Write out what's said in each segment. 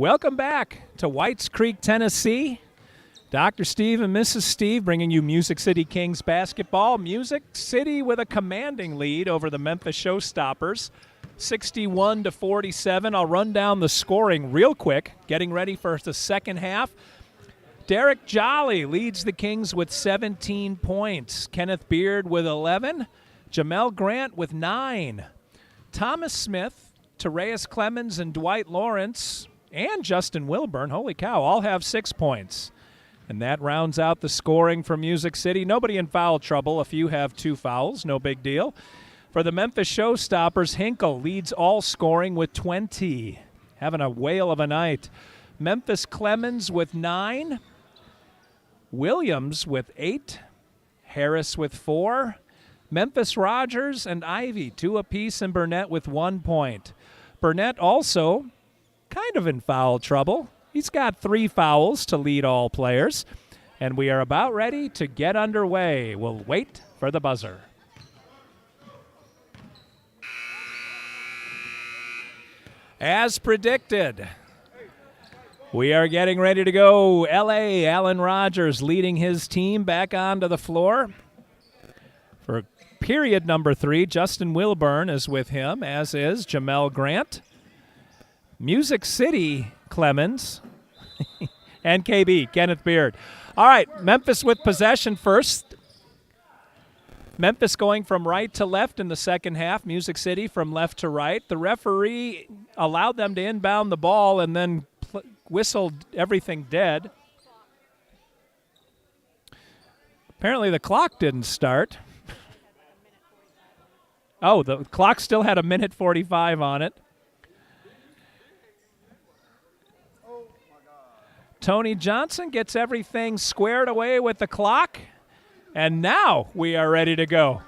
Welcome back to Whites Creek, Tennessee. Dr. Steve and Mrs. Steve bringing you Music City Kings basketball. Music City with a commanding lead over the Memphis Showstoppers, 61-47. I'll run down the scoring real quick, getting ready for the second half. Derek Jolly leads the Kings with 17 points. Kenneth Beard with 11. Jamel Grant with 9. Thomas Smith, Tereus Clemens, and Dwight Lawrence and Justin Wilburn, holy cow, all have 6 points. And that rounds out the scoring from Music City. Nobody in foul trouble. A few have 2 fouls, no big deal. For the Memphis Showstoppers, Hinkle leads all scoring with 20. Having a whale of a night. Memphis Clemens with 9. Williams with 8. Harris with 4. Memphis Rogers and Ivy, 2 apiece, and Burnett with 1 point. Burnett also kind of in foul trouble. He's got 3 fouls to lead all players. And we are about ready to get underway. We'll wait for the buzzer. As predicted, we are getting ready to go. L.A. Allen Rogers leading his team back onto the floor. For period number 3, Justin Wilburn is with him, as is Jamel Grant. Music City, Clemens, and KB, Kenneth Beard. All right, Memphis with possession first. Memphis going from right to left in the second half. Music City from left to right. The referee allowed them to inbound the ball and then whistled everything dead. Apparently the clock didn't start. Oh, the clock still had 1:45 on it. Tony Johnson gets everything squared away with the clock, and now we are ready to go.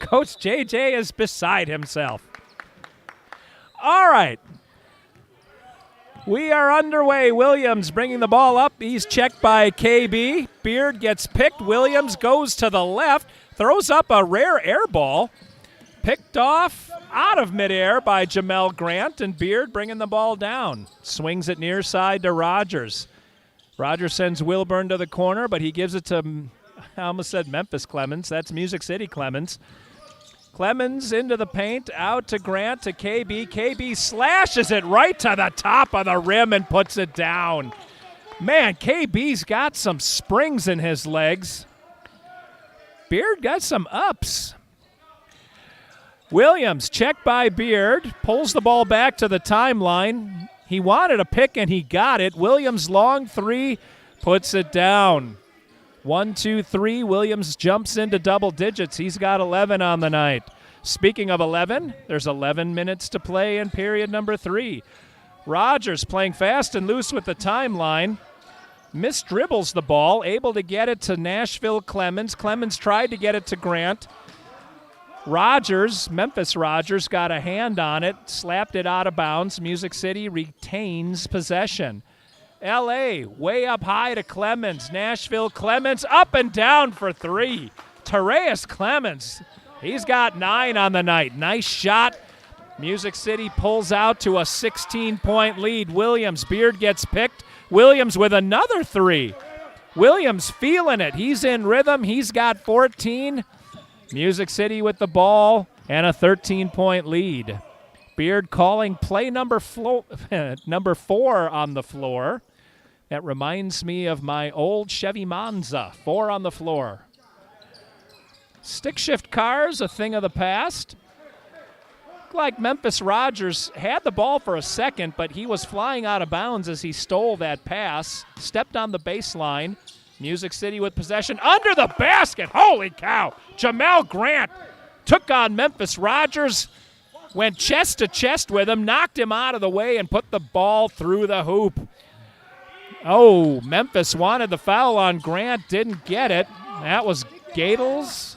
Coach JJ is beside himself. All right. We are underway. Williams bringing the ball up. He's checked by KB. Beard gets picked. Williams goes to the left, throws up a rare air ball. Picked off out of midair by Jamel Grant, and Beard bringing the ball down. Swings it near side to Rogers. Rogers sends Wilburn to the corner, but he gives it to, I almost said Memphis Clemens. That's Music City Clemens. Clemens into the paint, out to Grant, to KB. KB slashes it right to the top of the rim and puts it down. Man, KB's got some springs in his legs. Beard got some ups. Williams, checked by Beard, pulls the ball back to the timeline. He wanted a pick, and he got it. Williams, long 3, puts it down. 1, 2, 3. Williams jumps into double digits. He's got 11 on the night. Speaking of 11, there's 11 minutes to play in period number 3. Rogers playing fast and loose with the timeline. Misdribbles the ball, able to get it to Nashville Clemens. Clemens tried to get it to Grant. Rogers, Memphis Rogers, got a hand on it, slapped it out of bounds. Music City retains possession. L.A. way up high to Clemens. Nashville Clemens up and down for 3. Tereus Clemens, he's got 9 on the night. Nice shot. Music City pulls out to a 16-point lead. Williams, Beard gets picked. Williams with another 3. Williams feeling it. He's in rhythm. He's got 14. Music City with the ball and a 13-point lead. Beard calling play number 4 on the floor. That reminds me of my old Chevy Monza, 4 on the floor. Stick shift cars, a thing of the past. Looked like Memphis Rogers had the ball for a second, but he was flying out of bounds as he stole that pass, stepped on the baseline. Music City with possession under the basket. Holy cow. Jamel Grant took on Memphis Rogers, went chest to chest with him, knocked him out of the way, and put the ball through the hoop. Oh, Memphis wanted the foul on Grant, didn't get it. That was Gates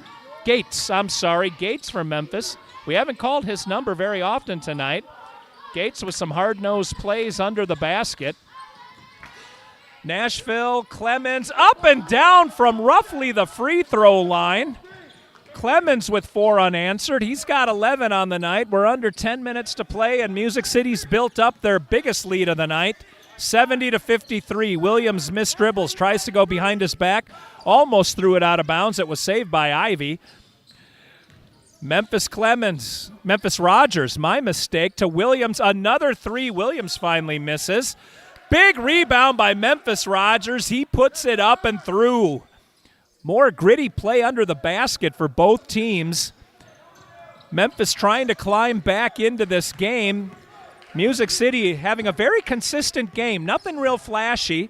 for Memphis. We haven't called his number very often tonight. Gates with some hard-nosed plays under the basket. Nashville, Clemens, up and down from roughly the free throw line. Clemens with 4 unanswered. He's got 11 on the night. We're under 10 minutes to play, and Music City's built up their biggest lead of the night, 70-53. Williams missed dribbles, tries to go behind his back, almost threw it out of bounds. It was saved by Ivy. Memphis Rogers, my mistake, to Williams. Another three. Williams finally misses. Big rebound by Memphis Rogers. He puts it up and through. More gritty play under the basket for both teams. Memphis trying to climb back into this game. Music City having a very consistent game. Nothing real flashy,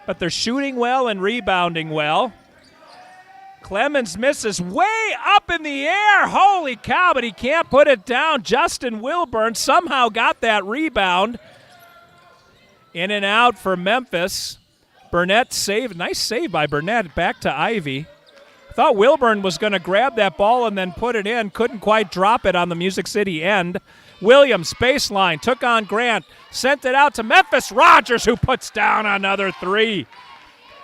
but they're shooting well and rebounding well. Clemens misses way up in the air. Holy cow, but he can't put it down. Justin Wilburn somehow got that rebound. In and out for Memphis. Burnett saved. Nice save by Burnett. Back to Ivy. Thought Wilburn was going to grab that ball and then put it in. Couldn't quite drop it on the Music City end. Williams, baseline, took on Grant. Sent it out to Memphis Rogers, who puts down another three.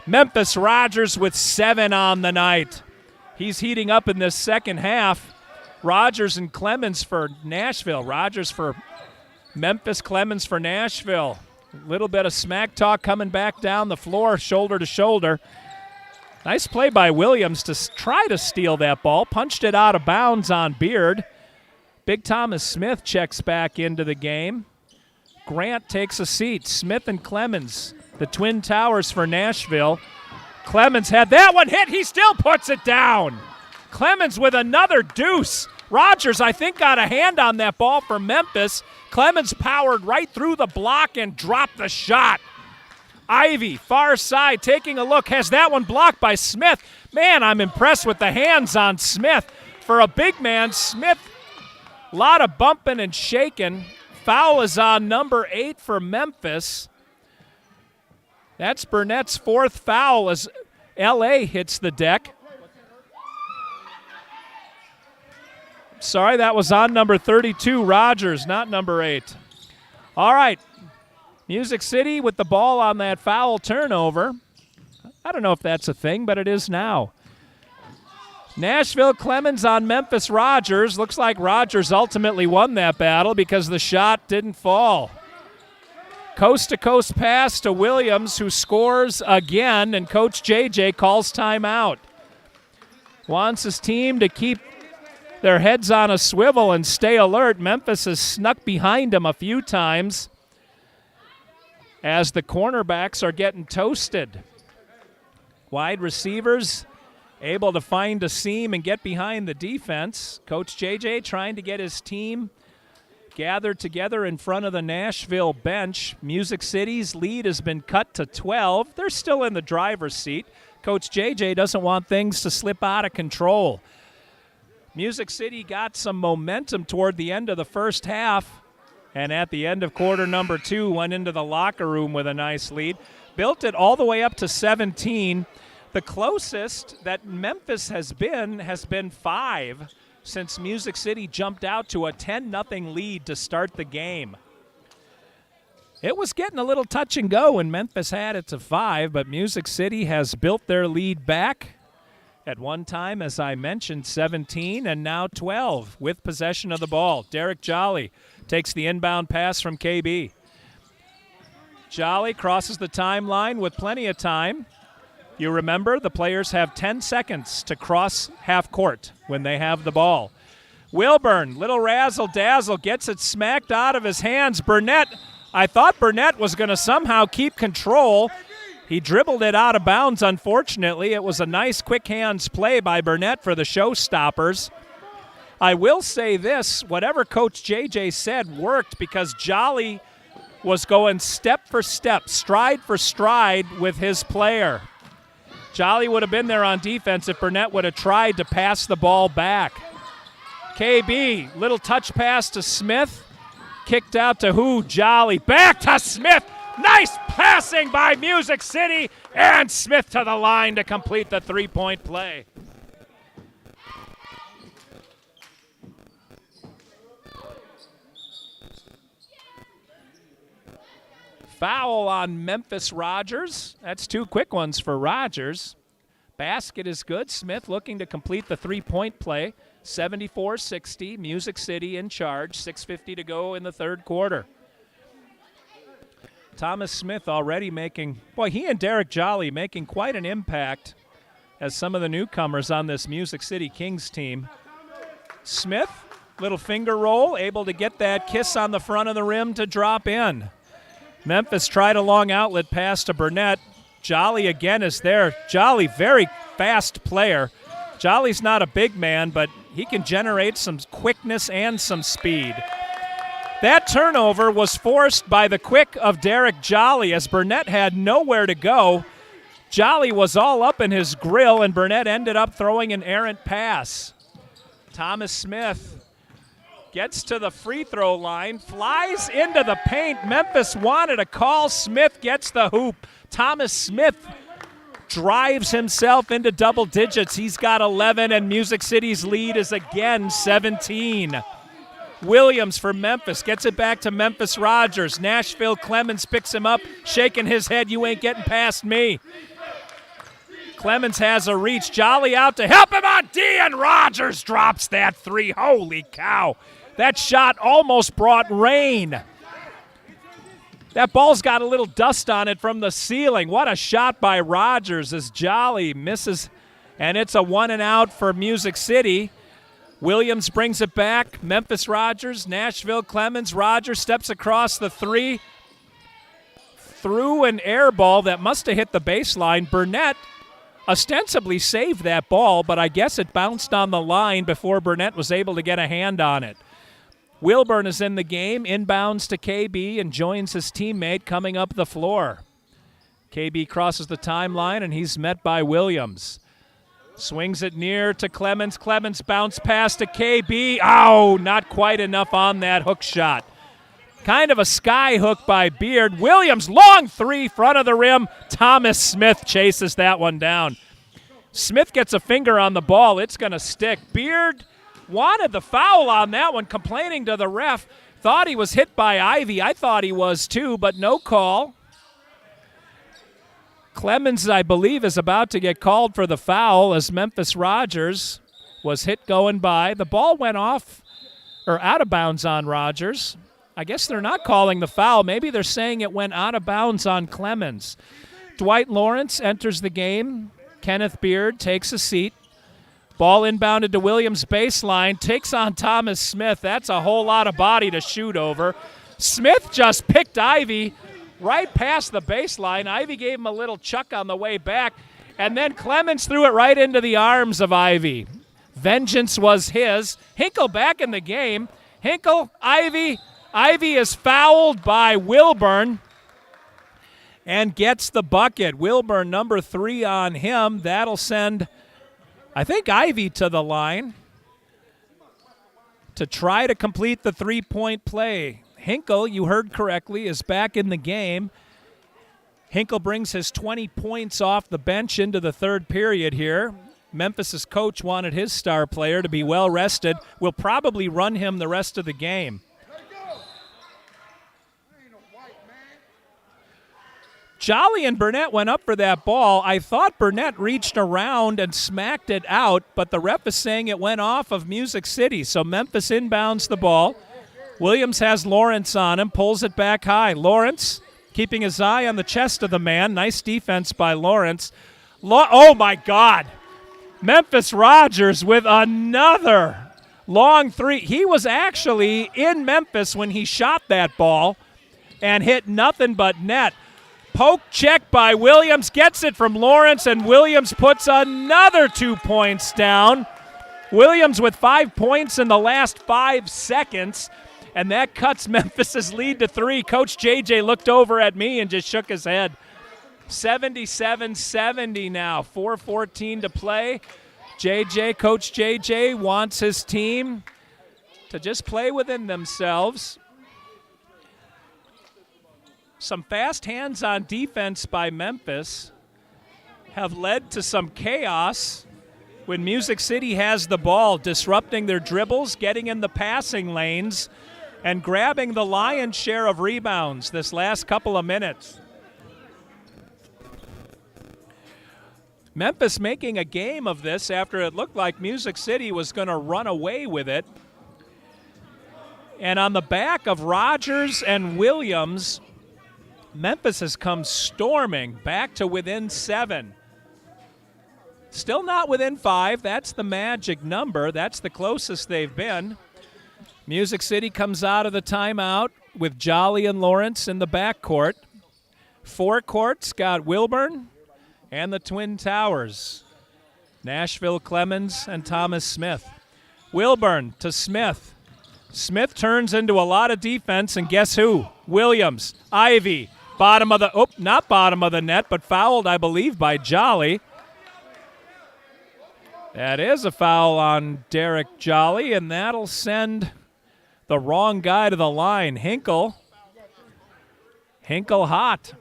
Memphis Rogers with 7 on the night. He's heating up in this second half. Rogers and Clemens for Nashville. Rogers for Memphis, Clemens for Nashville. A little bit of smack talk coming back down the floor, shoulder to shoulder. Nice play by Williams to try to steal that ball. Punched it out of bounds on Beard. Big Thomas Smith checks back into the game. Grant takes a seat. Smith and Clemens, the Twin Towers for Nashville. Clemens had that one hit. He still puts it down. Clemens with another deuce. Rogers, I think, got a hand on that ball for Memphis. Clemens powered right through the block and dropped the shot. Ivy, far side, taking a look, has that one blocked by Smith. Man, I'm impressed with the hands on Smith. For a big man, Smith, a lot of bumping and shaking. Foul is on number 8 for Memphis. That's Burnett's 4th foul as L.A. hits the deck. Sorry, that was on number 32, Rogers, not number 8. All right, Music City with the ball on that foul turnover. I don't know if that's a thing, but it is now. Nashville Clemens on Memphis Rogers. Looks like Rogers ultimately won that battle because the shot didn't fall. Coast-to-coast pass to Williams, who scores again, and Coach JJ calls timeout. Wants his team to keep their heads on a swivel and stay alert. Memphis has snuck behind him a few times as the cornerbacks are getting toasted. Wide receivers able to find a seam and get behind the defense. Coach JJ trying to get his team gathered together in front of the Nashville bench. Music City's lead has been cut to 12. They're still in the driver's seat. Coach JJ doesn't want things to slip out of control. Music City got some momentum toward the end of the first half, and at the end of quarter number 2 went into the locker room with a nice lead. Built it all the way up to 17. The closest that Memphis has been 5 since Music City jumped out to a 10-0 lead to start the game. It was getting a little touch and go when Memphis had it to 5, but Music City has built their lead back. At one time, as I mentioned, 17 and now 12 with possession of the ball. Derek Jolly takes the inbound pass from KB. Jolly crosses the timeline with plenty of time. You remember, the players have 10 seconds to cross half court when they have the ball. Wilburn, little razzle-dazzle, gets it smacked out of his hands. Burnett, I thought Burnett was going to somehow keep control. He dribbled it out of bounds, unfortunately. It was a nice quick hands play by Burnett for the Showstoppers. I will say this, whatever Coach JJ said worked because Jolly was going step for step, stride for stride with his player. Jolly would have been there on defense if Burnett would have tried to pass the ball back. KB, little touch pass to Smith. Kicked out to who? Jolly. Back to Smith. Nice passing by Music City, and Smith to the line to complete the three-point play. Foul on Memphis Rogers. That's 2 quick ones for Rogers. Basket is good. Smith looking to complete the three-point play. 74-60, Music City in charge. 6:50 to go in the third quarter. Thomas Smith already making, boy, he and Derek Jolly making quite an impact as some of the newcomers on this Music City Kings team. Smith, little finger roll, able to get that kiss on the front of the rim to drop in. Memphis tried a long outlet pass to Burnett. Jolly again is there. Jolly, very fast player. Jolly's not a big man, but he can generate some quickness and some speed. That turnover was forced by the quick of Derek Jolly as Burnett had nowhere to go. Jolly was all up in his grill, and Burnett ended up throwing an errant pass. Thomas Smith gets to the free throw line, flies into the paint. Memphis wanted a call. Smith gets the hoop. Thomas Smith drives himself into double digits. He's got 11, and Music City's lead is again 17. Williams for Memphis gets it back to Memphis Rogers. Nashville Clemens picks him up, shaking his head. You ain't getting past me. Clemens has a reach. Jolly out to help him on D, and Rogers drops that three. Holy cow. That shot almost brought rain. That ball's got a little dust on it from the ceiling. What a shot by Rogers as Jolly misses, and it's a 1 and out for Music City. Williams brings it back. Memphis Rogers, Nashville Clemens. Rogers steps across the three. Threw an air ball that must have hit the baseline. Burnett ostensibly saved that ball, but I guess it bounced on the line before Burnett was able to get a hand on it. Wilburn is in the game, inbounds to KB and joins his teammate coming up the floor. KB crosses the timeline, and he's met by Williams. Swings it near to Clemens. Clemens bounce pass to KB. Oh, not quite enough on that hook shot. Kind of a sky hook by Beard. Williams, long three, front of the rim. Thomas Smith chases that one down. Smith gets a finger on the ball. It's going to stick. Beard wanted the foul on that one, complaining to the ref. Thought he was hit by Ivy. I thought he was too, but no call. Clemens, I believe, is about to get called for the foul as Memphis Rogers was hit going by. The ball went off or out of bounds on Rogers. I guess they're not calling the foul. Maybe they're saying it went out of bounds on Clemens. Dwight Lawrence enters the game. Kenneth Beard takes a seat. Ball inbounded to Williams baseline. Takes on Thomas Smith. That's a whole lot of body to shoot over. Smith just picked Ivy right past the baseline. Ivy gave him a little chuck on the way back, and then Clemens threw it right into the arms of Ivy. Vengeance was his. Hinkle back in the game. Hinkle, Ivy. Ivy is fouled by Wilburn and gets the bucket. Wilburn, number 3 on him. That'll send, I think, Ivy to the line to try to complete the three-point play. Hinkle, you heard correctly, is back in the game. Hinkle brings his 20 points off the bench into the third period here. Memphis's coach wanted his star player to be well rested. Will probably run him the rest of the game. Jolly and Burnett went up for that ball. I thought Burnett reached around and smacked it out, but the ref is saying it went off of Music City. So Memphis inbounds the ball. Williams has Lawrence on him, pulls it back high. Lawrence keeping his eye on the chest of the man. Nice defense by Lawrence. Oh, my God. Memphis Rogers with another long three. He was actually in Memphis when he shot that ball and hit nothing but net. Poke check by Williams, gets it from Lawrence, and Williams puts another 2 points down. Williams with 5 points in the last 5 seconds, and that cuts Memphis's lead to 3. Coach JJ looked over at me and just shook his head. 77-70 now, 4:14 to play. Coach JJ wants his team to just play within themselves. Some fast hands on defense by Memphis have led to some chaos when Music City has the ball, disrupting their dribbles, getting in the passing lanes, and grabbing the lion's share of rebounds this last couple of minutes. Memphis making a game of this after it looked like Music City was going to run away with it. And on the back of Rogers and Williams, Memphis has come storming back to within 7. Still not within 5. That's the magic number. That's the closest they've been. Music City comes out of the timeout with Jolly and Lawrence in the backcourt. Forecourt's got Wilburn and the Twin Towers. Nashville, Clemens, and Thomas Smith. Wilburn to Smith. Smith turns into a lot of defense, and guess who? Williams. Ivy. Not bottom of the net, but fouled, I believe, by Jolly. That is a foul on Derek Jolly, and that'll send the wrong guy to the line. Hinkle hot.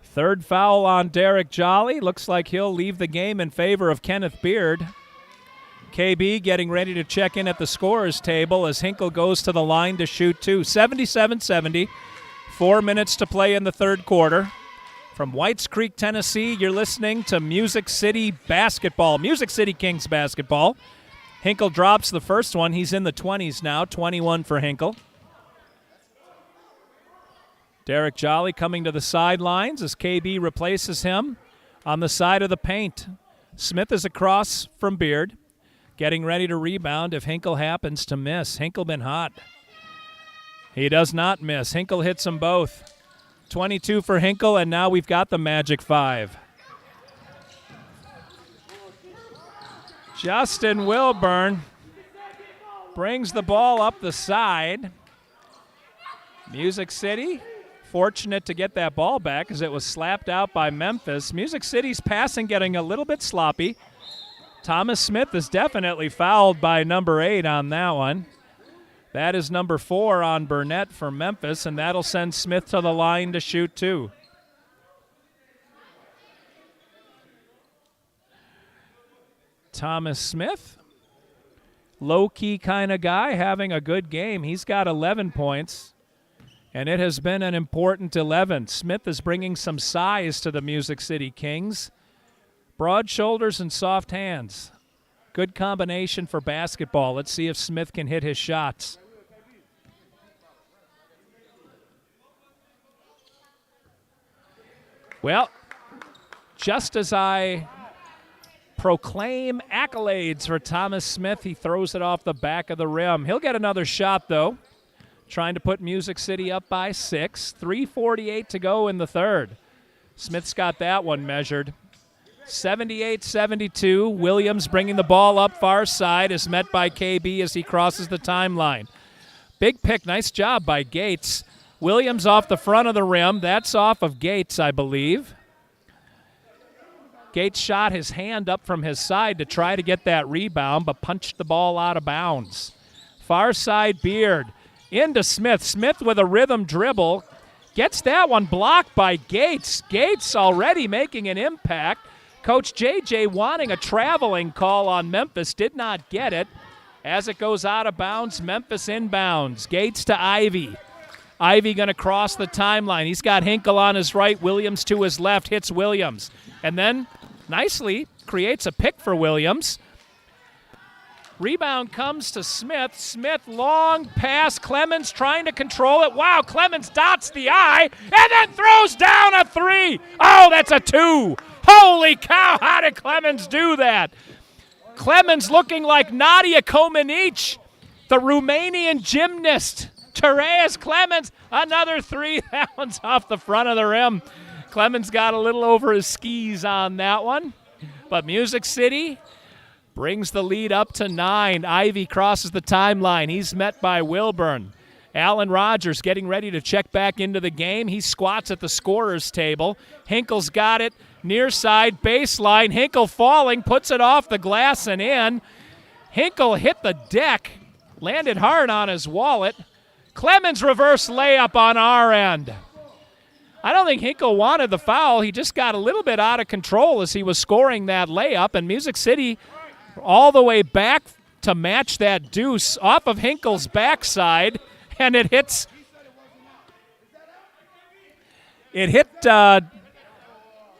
Third foul on Derek Jolly. Looks like he'll leave the game in favor of Kenneth Beard. KB getting ready to check in at the scorer's table as Hinkle goes to the line to shoot 2. 77-70. 4 minutes to play in the third quarter. From Whites Creek, Tennessee, you're listening to Music City basketball. Music City Kings basketball. Hinkle drops the first one. He's in the 20s now. 21 for Hinkle. Derek Jolly coming to the sidelines as KB replaces him on the side of the paint. Smith is across from Beard. Getting ready to rebound if Hinkle happens to miss. Hinkle been hot. He does not miss. Hinkle hits them both. 22 for Hinkle, and now we've got the magic 5. Justin Wilburn brings the ball up the side. Music City fortunate to get that ball back as it was slapped out by Memphis. Music City's passing getting a little bit sloppy. Thomas Smith is definitely fouled by number 8 on that one. That is number 4 on Burnett for Memphis, and that'll send Smith to the line to shoot 2. Thomas Smith, low-key kind of guy, having a good game. He's got 11 points, and it has been an important 11. Smith is bringing some size to the Music City Kings. Broad shoulders and soft hands. Good combination for basketball. Let's see if Smith can hit his shots. Well, just as I proclaim accolades for Thomas Smith, he throws it off the back of the rim. He'll get another shot, though, trying to put Music City up by 6. 3:48 to go in the third. Smith's got that one measured. 78-72. Williams bringing the ball up far side is met by KB as he crosses the timeline. Big pick. Nice job by Gates. Williams off the front of the rim. That's off of Gates, I believe. Gates shot his hand up from his side to try to get that rebound, but punched the ball out of bounds. Far side, Beard. Into Smith. Smith with a rhythm dribble. Gets that one blocked by Gates. Gates already making an impact. Coach J.J. wanting a traveling call on Memphis. Did not get it. As it goes out of bounds, Memphis inbounds. Gates to Ivy. Ivy going to cross the timeline. He's got Hinkle on his right. Williams to his left. Hits Williams. And then nicely creates a pick for Williams. Rebound comes to Smith. Smith, long pass. Clemens trying to control it. Wow, Clemens dots the I and then throws down a 3. Oh, that's a 2. Holy cow, how did Clemens do that? Clemens looking like Nadia Comaneci, the Romanian gymnast. Therese Clemens, another 3. That one's off the front of the rim. Clemens got a little over his skis on that one. But Music City brings the lead up to 9. Ivy crosses the timeline. He's met by Wilburn. Alan Rogers getting ready to check back into the game. He squats at the scorer's table. Hinkle's got it. Near side, baseline. Hinkle falling, puts it off the glass and in. Hinkle hit the deck, landed hard on his wallet. Clemens reverse layup on our end. I don't think Hinkle wanted the foul. He just got a little bit out of control as he was scoring that layup, and Music City all the way back to match that deuce off of Hinkle's backside, and it hit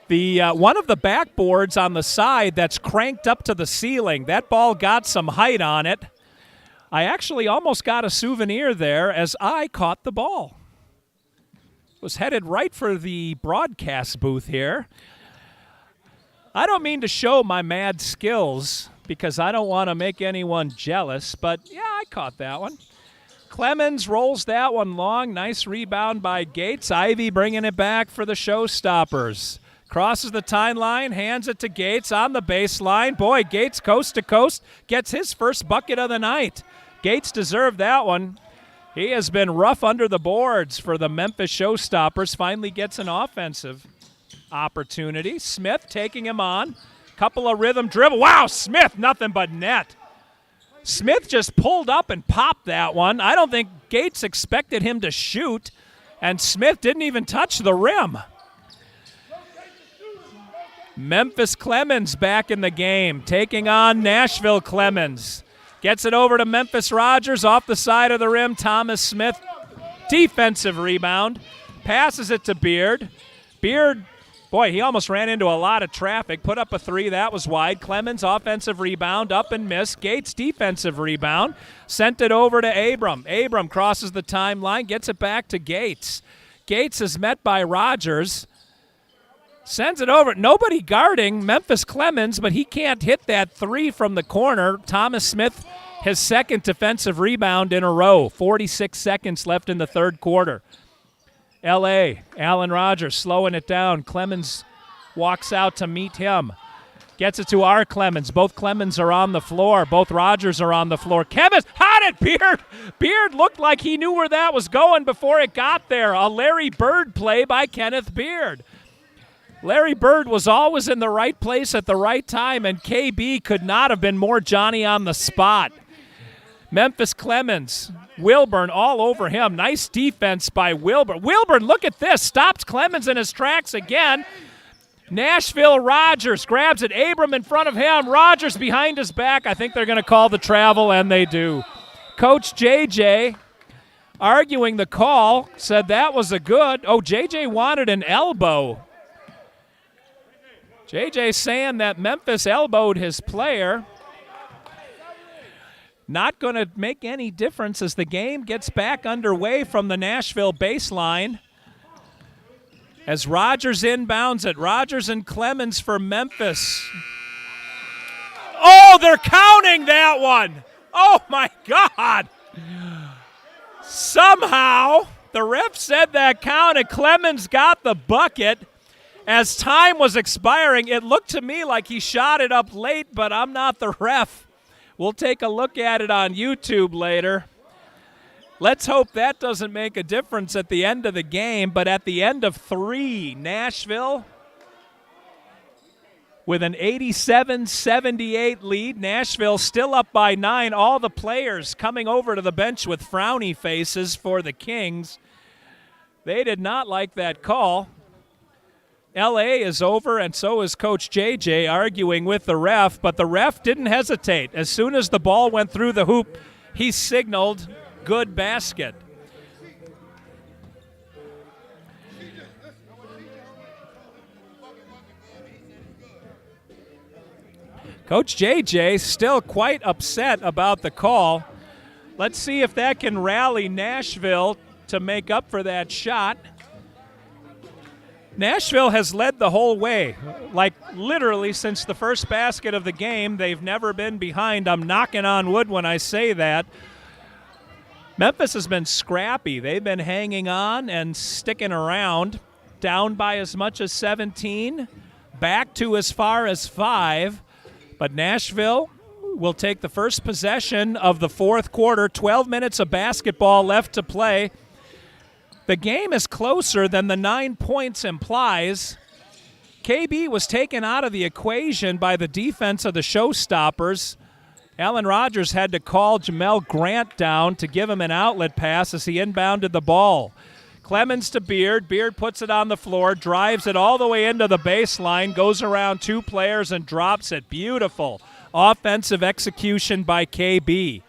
the one of the backboards on the side that's cranked up to the ceiling. That ball got some height on it. I actually almost got a souvenir there as I caught the ball. Was headed right for the broadcast booth here. I don't mean to show my mad skills because I don't want to make anyone jealous, but yeah, I caught that one. Clemens rolls that one long. Nice rebound by Gates. Ivy bringing it back for the Showstoppers. Crosses the timeline, hands it to Gates on the baseline. Boy, Gates coast to coast gets his first bucket of the night. Gates deserved that one. He has been rough under the boards for the Memphis Showstoppers. Finally gets an offensive opportunity. Smith taking him on. Couple of rhythm dribble. Wow, Smith, nothing but net. Smith just pulled up and popped that one. I don't think Gates expected him to shoot, and Smith didn't even touch the rim. Memphis Clemens back in the game, taking on Nashville Clemens. Gets it over to Memphis Rogers off the side of the rim. Thomas Smith, defensive rebound. Passes it to Beard. Beard, boy, he almost ran into a lot of traffic. Put up a three, that was wide. Clemens, offensive rebound, up and missed. Gates, defensive rebound. Sent it over to Abram. Abram crosses the timeline, gets it back to Gates. Gates is met by Rogers. Sends it over. Nobody guarding Memphis Clemens, but he can't hit that three from the corner. Thomas Smith, his second defensive rebound in a row. 46 seconds left in the third quarter. L.A., Allen Rogers slowing it down. Clemens walks out to meet him. Gets it to our Clemens. Both Clemens are on the floor. Both Rogers are on the floor. Clemens, hot it, Beard. Beard looked like he knew where that was going before it got there. A Larry Bird play by Kenneth Beard. Larry Bird was always in the right place at the right time, and KB could not have been more Johnny on the spot. Memphis Clemens, Wilburn all over him. Nice defense by Wilburn. Wilburn, look at this, stops Clemens in his tracks again. Nashville Rogers grabs it. Abram in front of him. Rogers behind his back. I think they're going to call the travel, and they do. Coach JJ, arguing the call, said that was a good. Oh, JJ wanted an elbow. JJ saying that Memphis elbowed his player. Not going to make any difference as the game gets back underway from the Nashville baseline. As Rogers inbounds it. Rogers and Clemens for Memphis. Oh, they're counting that one. Oh, my God. Somehow, the ref said that counted. Clemens got the bucket. As time was expiring, it looked to me like he shot it up late, but I'm not the ref. We'll take a look at it on YouTube later. Let's hope that doesn't make a difference at the end of the game, but at the end of three, Nashville with an 87-78 lead. Nashville still up by 9. All the players coming over to the bench with frowny faces for the Kings. They did not like that call. L.A. is over, and so is Coach JJ arguing with the ref, but the ref didn't hesitate. As soon as the ball went through the hoop, he signaled good basket. Coach JJ still quite upset about the call. Let's see if that can rally Nashville to make up for that shot. Nashville has led the whole way, like literally since the first basket of the game. They've never been behind. I'm knocking on wood when I say that. Memphis has been scrappy. They've been hanging on and sticking around, down by as much as 17, back to as far as 5. But Nashville will take the first possession of the fourth quarter. 12 minutes of basketball left to play. The game is closer than the 9 points implies. KB was taken out of the equation by the defense of the Showstoppers. Allen Rogers had to call Jamel Grant down to give him an outlet pass as he inbounded the ball. Clemens to Beard. Beard puts it on the floor, drives it all the way into the baseline, goes around 2 players and drops it. Beautiful offensive execution by KB.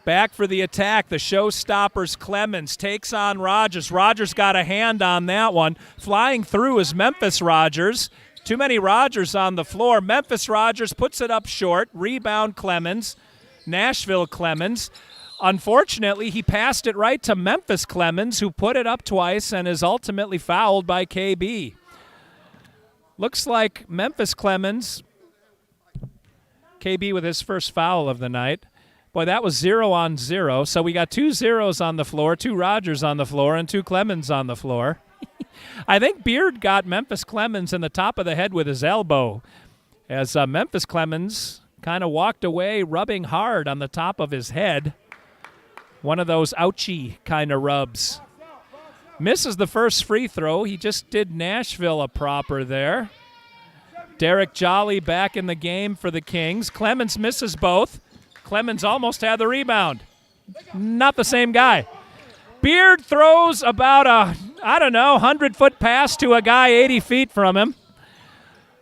Back for the attack, the Showstoppers. Clemens takes on Rogers. Rogers got a hand on that one. Flying through is Memphis Rogers. Too many Rogers on the floor. Memphis Rogers puts it up short. Rebound Clemens. Nashville Clemens. Unfortunately, he passed it right to Memphis Clemens, who put it up twice and is ultimately fouled by KB. Looks like Memphis Clemens, KB with his first foul of the night. Boy, that was 0 on 0. So we got 2 zeros on the floor, 2 Rogers on the floor, and 2 Clemens on the floor. I think Beard got Memphis Clemens in the top of the head with his elbow as Memphis Clemens kind of walked away rubbing hard on the top of his head. One of those ouchie kind of rubs. Misses the first free throw. He just did Nashville a proper there. Derek Jolly back in the game for the Kings. Clemens misses both. Clemens almost had the rebound. Not the same guy. Beard throws about a, 100-foot pass to a guy 80 feet from him.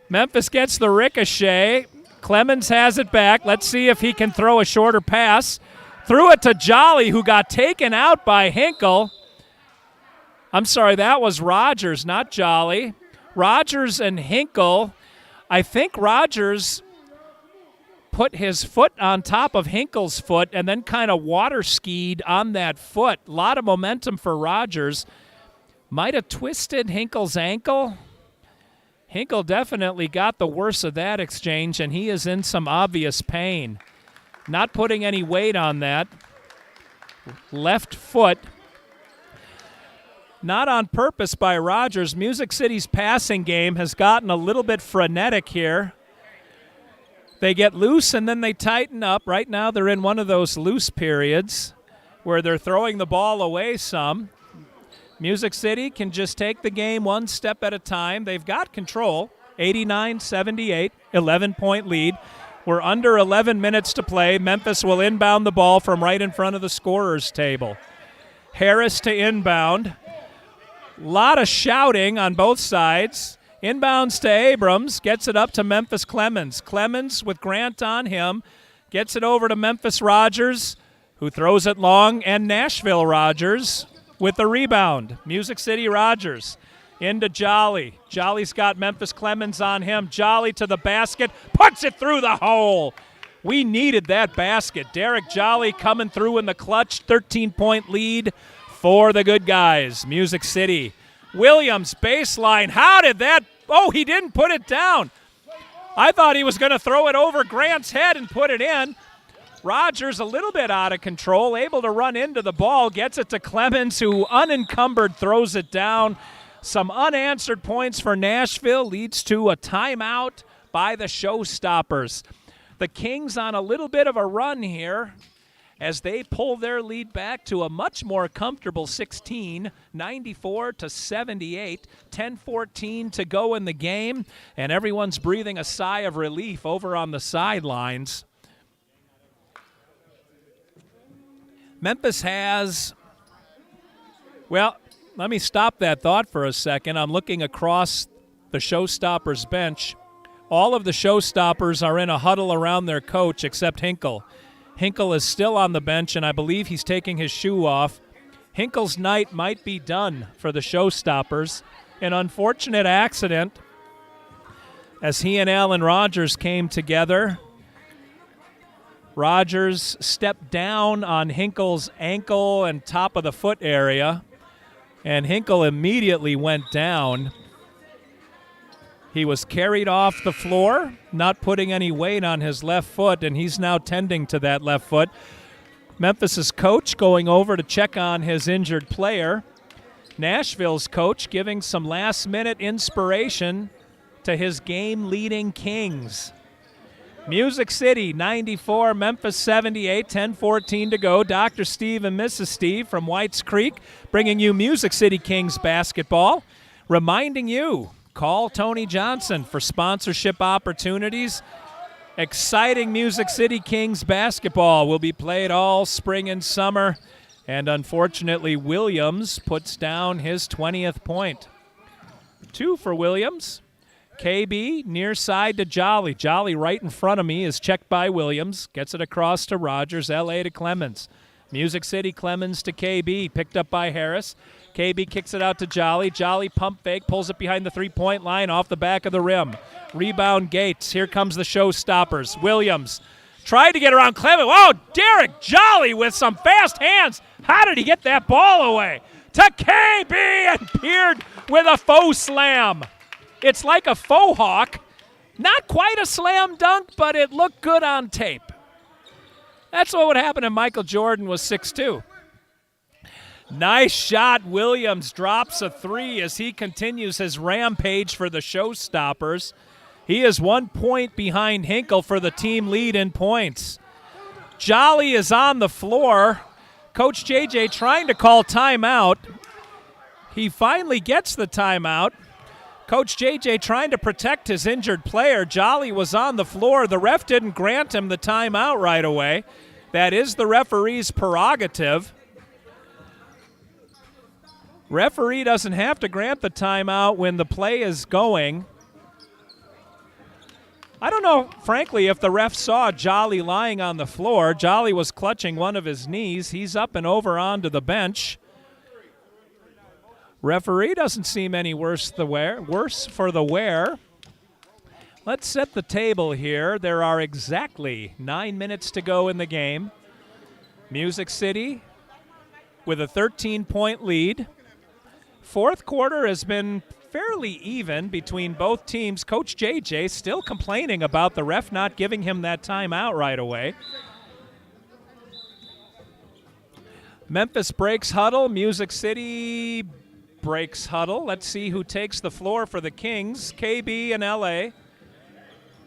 Memphis gets the ricochet. Clemens has it back. Let's see if he can throw a shorter pass. Threw it to Jolly, who got taken out by Hinkle. I'm sorry, that was Rogers, not Jolly. Rogers and Hinkle. I think Rogers put his foot on top of Hinkle's foot and then kind of water skied on that foot. A lot of momentum for Rogers. Might have twisted Hinkle's ankle. Hinkle definitely got the worst of that exchange, and he is in some obvious pain. Not putting any weight on that. Left foot. Not on purpose by Rogers. Music City's passing game has gotten a little bit frenetic here. They get loose and then they tighten up. Right now they're in one of those loose periods where they're throwing the ball away some. Music City can just take the game one step at a time. They've got control. 89-78, 11-point lead. We're under 11 minutes to play. Memphis will inbound the ball from right in front of the scorer's table. Harris to inbound. A lot of shouting on both sides. Inbounds to Abrams. Gets it up to Memphis Clemens. Clemens with Grant on him. Gets it over to Memphis Rogers, who throws it long, and Nashville Rogers with the rebound. Music City Rogers into Jolly. Jolly's got Memphis Clemens on him. Jolly to the basket, puts it through the hole. We needed that basket. Derek Jolly coming through in the clutch. 13-point lead for the good guys. Music City. Williams, baseline. How did that? Oh, he didn't put it down. I thought he was going to throw it over Grant's head and put it in. Rogers a little bit out of control, able to run into the ball, gets it to Clemens, who unencumbered throws it down. Some unanswered points for Nashville leads to a timeout by the Showstoppers. The Kings on a little bit of a run here as they pull their lead back to a much more comfortable 16, 94-78, 10-14 to go in the game, and everyone's breathing a sigh of relief over on the sidelines. Memphis has, well, let me stop that thought for a second. I'm looking across the Showstoppers bench. All of the Showstoppers are in a huddle around their coach except Hinkle. Hinkle is still on the bench, and I believe he's taking his shoe off. Hinkle's night might be done for the Showstoppers. An unfortunate accident as he and Alan Rogers came together. Rogers stepped down on Hinkle's ankle and top of the foot area, and Hinkle immediately went down. He was carried off the floor, not putting any weight on his left foot, and he's now tending to that left foot. Memphis's coach going over to check on his injured player. Nashville's coach giving some last-minute inspiration to his game-leading Kings. Music City 94, Memphis 78, 10-14 to go. Dr. Steve and Mrs. Steve from Whites Creek bringing you Music City Kings basketball. Reminding you, call Tony Johnson for sponsorship opportunities. Exciting Music City Kings basketball will be played all spring and summer. And unfortunately, Williams puts down his 20th point. 2 for Williams. KB near side to Jolly. Jolly right in front of me is checked by Williams. Gets it across to Rogers. LA to Clemens. Music City Clemens to KB. Picked up by Harris. KB kicks it out to Jolly. Jolly pump fake. Pulls it behind the three-point line off the back of the rim. Rebound Gates. Here comes the Showstoppers. Williams Tried to get around Clemens. Oh, Derek Jolly with some fast hands. How did he get that ball away? To KB, and Beard with a faux slam. It's like a faux hawk. Not quite a slam dunk, but it looked good on tape. That's what would happen if Michael Jordan was 6'2". Nice shot. Williams drops a 3 as he continues his rampage for the Showstoppers. He is 1 point behind Hinkle for the team lead in points. Jolly is on the floor. Coach JJ trying to call timeout. He finally gets the timeout. Coach JJ trying to protect his injured player. Jolly was on the floor. The ref didn't grant him the timeout right away. That is the referee's prerogative. Referee doesn't have to grant the timeout when the play is going. I don't know, frankly, if the ref saw Jolly lying on the floor. Jolly was clutching one of his knees. He's up and over onto the bench. Referee doesn't seem any worse for the wear. Let's set the table here. There are exactly 9 minutes to go in the game. Music City with a 13-point lead. Fourth quarter has been fairly even between both teams. Coach JJ still complaining about the ref not giving him that timeout right away. Memphis breaks huddle. Music City breaks huddle. Let's see who takes the floor for the Kings. KB and LA.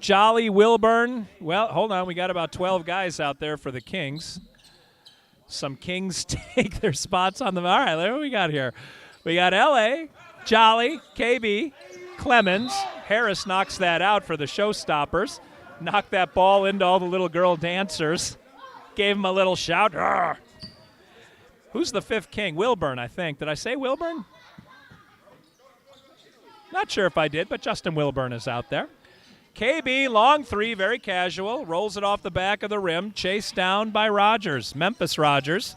Jolly, Wilburn. Well, hold on. We got about 12 guys out there for the Kings. Some Kings take their spots on the. All right, what do we got here? We got L.A., Jolly, KB, Clemens. Harris knocks that out for the Showstoppers. Knocked that ball into all the little girl dancers. Gave him a little shout. Arrgh. Who's the fifth King? Wilburn, I think. Did I say Wilburn? Not sure if I did, but Justin Wilburn is out there. KB, long 3, very casual. Rolls it off the back of the rim. Chased down by Rogers, Memphis Rogers.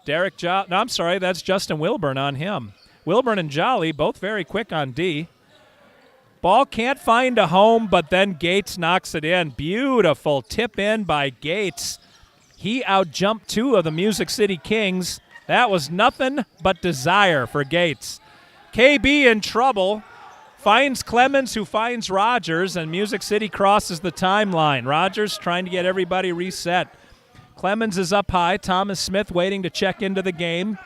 No, I'm sorry, that's Justin Wilburn on him. Wilburn and Jolly, both very quick on D. Ball can't find a home, but then Gates knocks it in. Beautiful tip in by Gates. He outjumped 2 of the Music City Kings. That was nothing but desire for Gates. KB in trouble. Finds Clemens, who finds Rogers, and Music City crosses the timeline. Rogers trying to get everybody reset. Clemens is up high. Thomas Smith waiting to check into the game.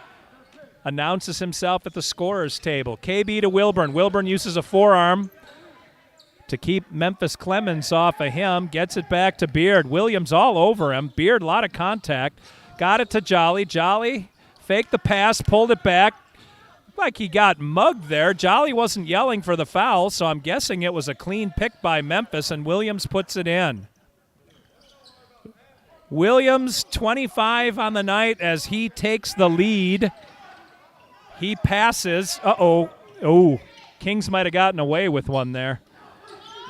Announces himself at the scorer's table. KB to Wilburn. Wilburn uses a forearm to keep Memphis Clemens off of him. Gets it back to Beard. Williams all over him. Beard, a lot of contact. Got it to Jolly. Jolly faked the pass, pulled it back. Like he got mugged there. Jolly wasn't yelling for the foul, so I'm guessing it was a clean pick by Memphis, and Williams puts it in. Williams, 25 on the night as he takes the lead. He passes. Oh, Kings might have gotten away with one there.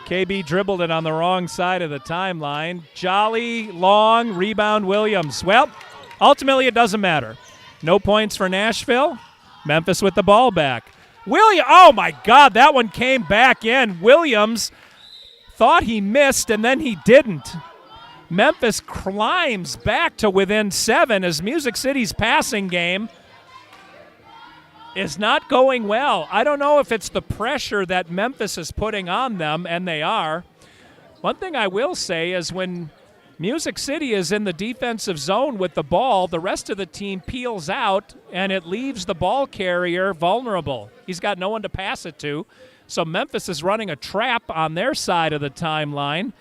KB dribbled it on the wrong side of the timeline. Jolly, long, rebound Williams. Well, ultimately it doesn't matter. No points for Nashville. Memphis with the ball back. Oh, my God, that one came back in. Williams thought he missed, and then he didn't. Memphis climbs back to within 7 as Music City's passing game is not going well. I don't know if it's the pressure that Memphis is putting on them, and they are. One thing I will say is when Music City is in the defensive zone with the ball, the rest of the team peels out, and it leaves the ball carrier vulnerable. He's got no one to pass it to. So Memphis is running a trap on their side of the timeline.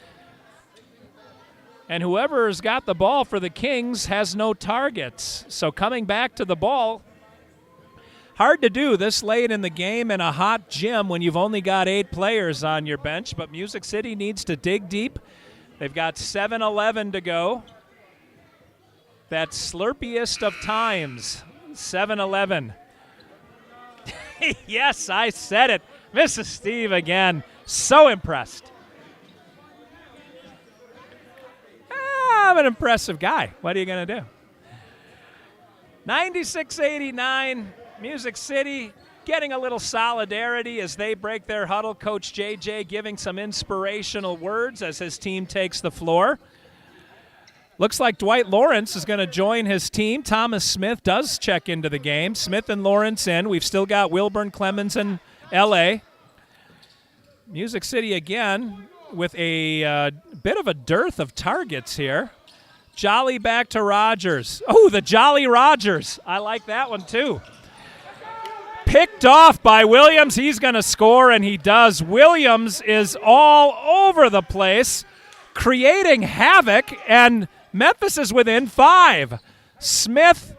And whoever's got the ball for the Kings has no targets. So coming back to the ball, hard to do this late in the game in a hot gym when you've only got 8 players on your bench. But Music City needs to dig deep. They've got 7:11 to go. That slurpiest of times, 7:11. Yes, I said it. Mrs. Steve again. So impressed. I'm an impressive guy. What are you going to do? 96-89, Music City getting a little solidarity as they break their huddle. Coach JJ giving some inspirational words as his team takes the floor. Looks like Dwight Lawrence is going to join his team. Thomas Smith does check into the game. Smith and Lawrence in. We've still got Wilburn, Clemens, and L.A. Music City again with a bit of a dearth of targets here. Jolly back to Rogers. Oh, the Jolly Rogers. I like that one too. Picked off by Williams. He's going to score, and he does. Williams is all over the place, creating havoc, and Memphis is within 5. Smith,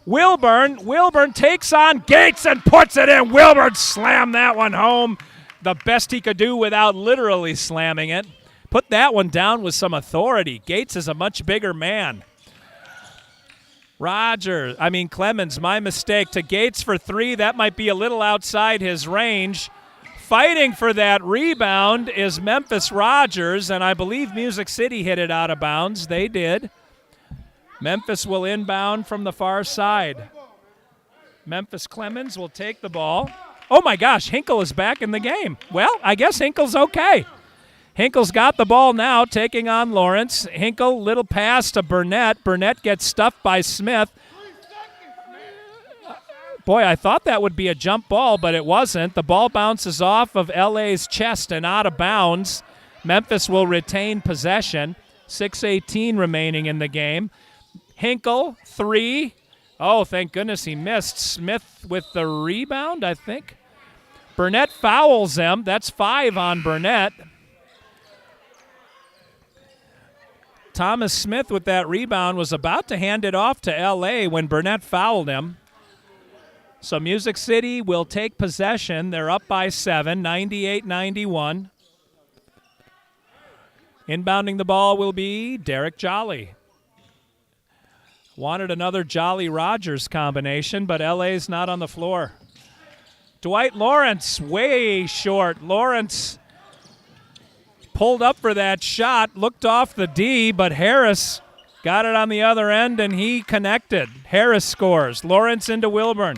Wilburn. Wilburn takes on Gates and puts it in. Wilburn slammed that one home. The best he could do without literally slamming it. Put that one down with some authority. Gates is a much bigger man. Clemens, my mistake. To Gates for 3. That might be a little outside his range. Fighting for that rebound is Memphis Rogers, and I believe Music City hit it out of bounds. They did. Memphis will inbound from the far side. Memphis Clemens will take the ball. Oh, my gosh, Hinkle is back in the game. Well, I guess Hinkle's okay. Hinkle's got the ball now, taking on Lawrence. Hinkle, little pass to Burnett. Burnett gets stuffed by Smith. Boy, I thought that would be a jump ball, but it wasn't. The ball bounces off of L.A.'s chest and out of bounds. Memphis will retain possession. 6:18 remaining in the game. Hinkle, 3. Oh, thank goodness he missed. Smith with the rebound, I think. Burnett fouls him. That's 5 on Burnett. Thomas Smith with that rebound was about to hand it off to L.A. when Burnett fouled him. So Music City will take possession. They're up by 7, 98-91. Inbounding the ball will be Derek Jolly. Wanted another Jolly Rogers combination, but LA's not on the floor. Dwight Lawrence, way short. Lawrence pulled up for that shot, looked off the D, but Harris got it on the other end, and he connected. Harris scores. Lawrence into Wilburn.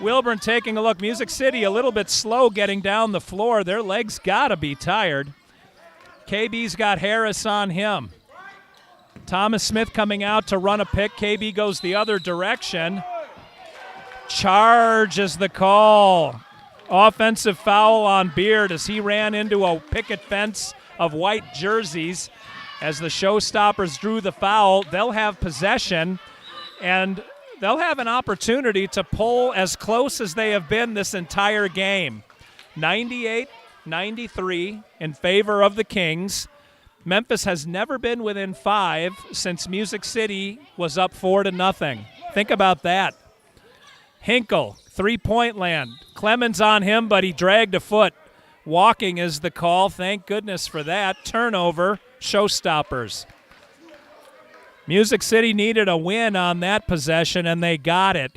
Wilburn taking a look. Music City a little bit slow getting down the floor. Their legs got to be tired. KB's got Harris on him. Thomas Smith coming out to run a pick. KB goes the other direction. Charge is the call. Offensive foul on Beard as he ran into a picket fence of white jerseys. As the Showstoppers drew the foul, they'll have possession, and they'll have an opportunity to pull as close as they have been this entire game. 98-93 in favor of the Kings. Memphis has never been within 5 since Music City was up 4-0. Think about that. Hinkle, three-point land. Clemens on him, but he dragged a foot. Walking is the call. Thank goodness for that. Turnover, Showstoppers. Music City needed a win on that possession, and they got it.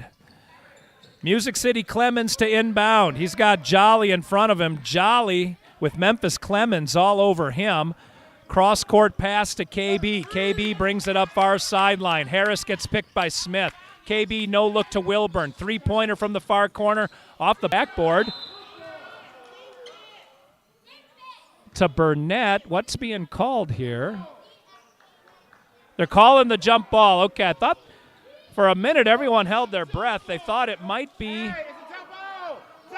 Music City Clemens to inbound. He's got Jolly in front of him. Jolly with Memphis Clemens all over him. Cross-court pass to KB. KB brings it up far sideline. Harris gets picked by Smith. KB no look to Wilburn. Three-pointer from the far corner off the backboard. To Burnett. What's being called here? They're calling the jump ball. Okay, I thought for a minute everyone held their breath. They thought it might be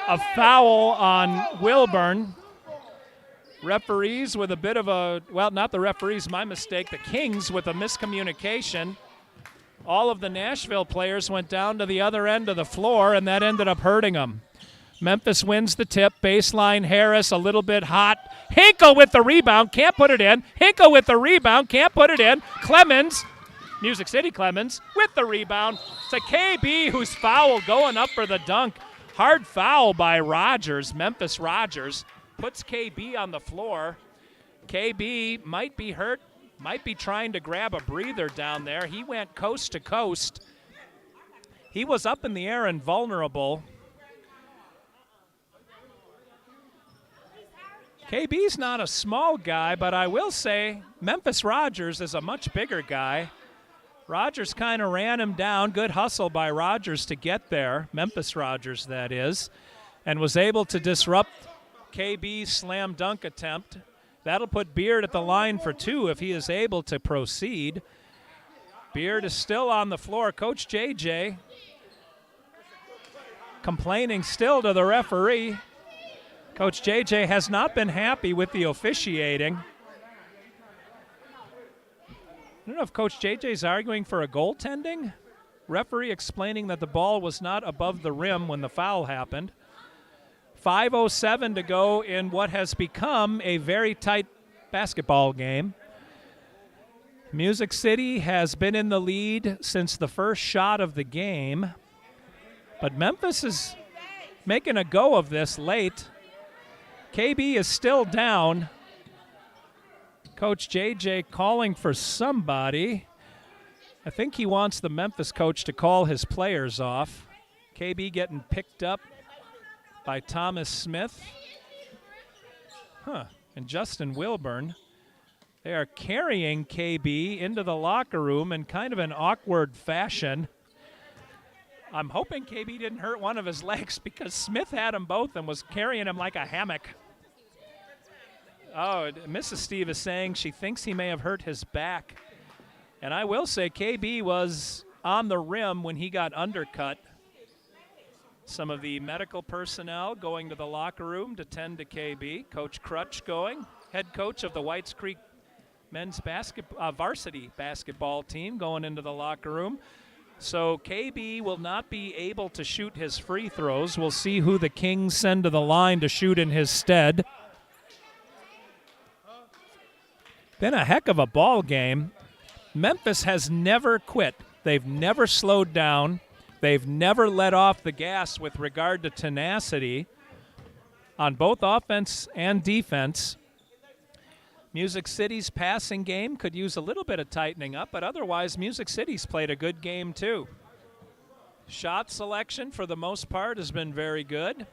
a foul on Wilburn. Referees with a bit of a, well, not the referees, my mistake, the Kings with a miscommunication. All of the Nashville players went down to the other end of the floor, and that ended up hurting them. Memphis wins the tip. Baseline Harris a little bit hot. Hinkle with the rebound, can't put it in. Hinkle with the rebound, can't put it in. Clemens, Music City Clemens, with the rebound. It's a KB who's fouled going up for the dunk. Hard foul by Rogers, Memphis Rogers. Puts KB on the floor. KB might be hurt, might be trying to grab a breather down there. He went coast to coast. He was up in the air and vulnerable. KB's not a small guy, but I will say Memphis Rogers is a much bigger guy. Rogers kind of ran him down. Good hustle by Rogers to get there, Memphis Rogers that is, and was able to disrupt KB's slam dunk attempt. That'll put Beard at the line for 2 if he is able to proceed. Beard is still on the floor. Coach JJ complaining still to the referee. Coach JJ has not been happy with the officiating. I don't know if Coach JJ is arguing for a goaltending. Referee explaining that the ball was not above the rim when the foul happened. 5:07 to go in what has become a very tight basketball game. Music City has been in the lead since the first shot of the game, but Memphis is making a go of this late. KB is still down. Coach JJ calling for somebody. I think he wants the Memphis coach to call his players off. KB getting picked up by Thomas Smith. And Justin Wilburn. They are carrying KB into the locker room in kind of an awkward fashion. I'm hoping KB didn't hurt one of his legs because Smith had them both and was carrying him like a hammock. Oh, Mrs. Steve is saying she thinks he may have hurt his back. And I will say KB was on the rim when he got undercut. Some of the medical personnel going to the locker room to tend to KB. Coach Crutch going, head coach of the Whites Creek men's varsity basketball team going into the locker room. So KB will not be able to shoot his free throws. We'll see who the Kings send to the line to shoot in his stead. Been a heck of a ball game. Memphis has never quit. They've never slowed down. They've never let off the gas with regard to tenacity on both offense and defense. Music City's passing game could use a little bit of tightening up, but otherwise Music City's played a good game too. Shot selection for the most part has been very good.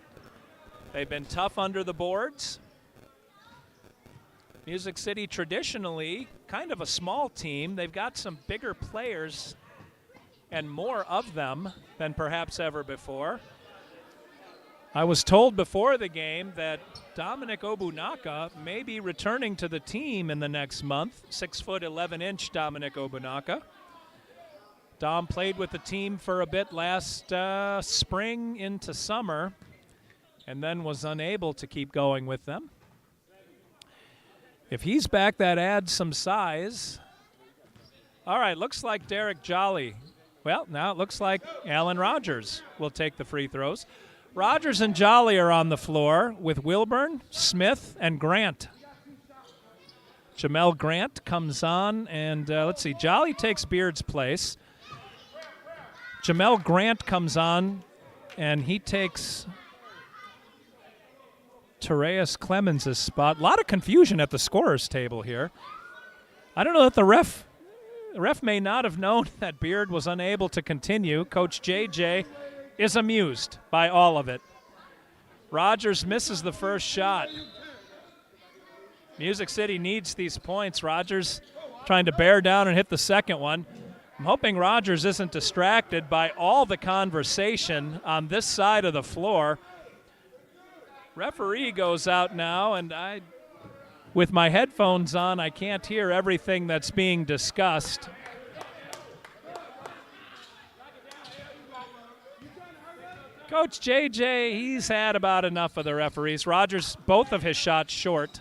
They've been tough under the boards. Music City traditionally kind of a small team. They've got some bigger players and more of them than perhaps ever before. I was told before the game that Dominic Obunaka may be returning to the team in the next month. 6'11" Dominic Obunaka. Dom played with the team for a bit last spring into summer and then was unable to keep going with them. If he's back, that adds some size. All right, looks like Derek Jolly. Well, now it looks like Alan Rogers will take the free throws. Rogers and Jolly are on the floor with Wilburn, Smith, and Grant. Jamel Grant comes on, and let's see, Jolly takes Beard's place. Jamel Grant comes on, and he takes Tereus Clemens' spot. A lot of confusion at the scorer's table here. I don't know that the ref may not have known that Beard was unable to continue. Coach JJ is amused by all of it. Rogers misses the first shot. Music City needs these points. Rogers trying to bear down and hit the second one. I'm hoping Rogers isn't distracted by all the conversation on this side of the floor. Referee goes out now, and with my headphones on, I can't hear everything that's being discussed. Coach JJ, he's had about enough of the referees. Rogers, both of his shots short.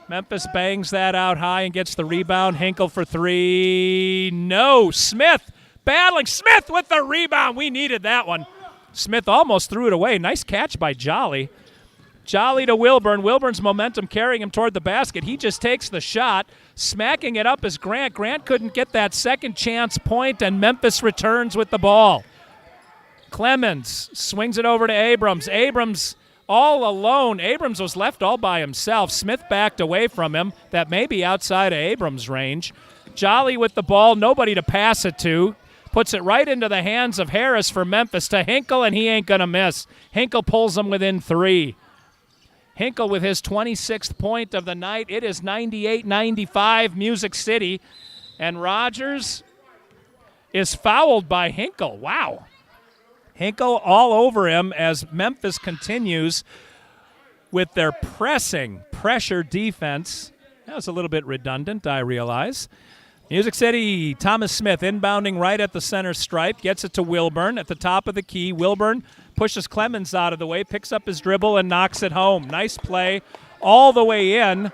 Memphis bangs that out high and gets the rebound. Hinkle for three. No. Smith battling. Smith with the rebound. We needed that one. Smith almost threw it away. Nice catch by Jolly. Jolly to Wilburn. Wilburn's momentum carrying him toward the basket. He just takes the shot. Smacking it up is Grant. Grant couldn't get that second chance point, and Memphis returns with the ball. Clemens swings it over to Abrams. Abrams all alone. Abrams was left all by himself. Smith backed away from him. That may be outside of Abrams' range. Jolly with the ball, nobody to pass it to. Puts it right into the hands of Harris for Memphis to Hinkle, and he ain't going to miss. Hinkle pulls him within three. Hinkle with his 26th point of the night. It is 98-95 Music City. And Rogers is fouled by Hinkle. Wow. Hinkle all over him as Memphis continues with their pressure defense. That was a little bit redundant, I realize. Music City, Thomas Smith inbounding right at the center stripe, gets it to Wilburn at the top of the key. Wilburn pushes Clemens out of the way, picks up his dribble, and knocks it home. Nice play all the way in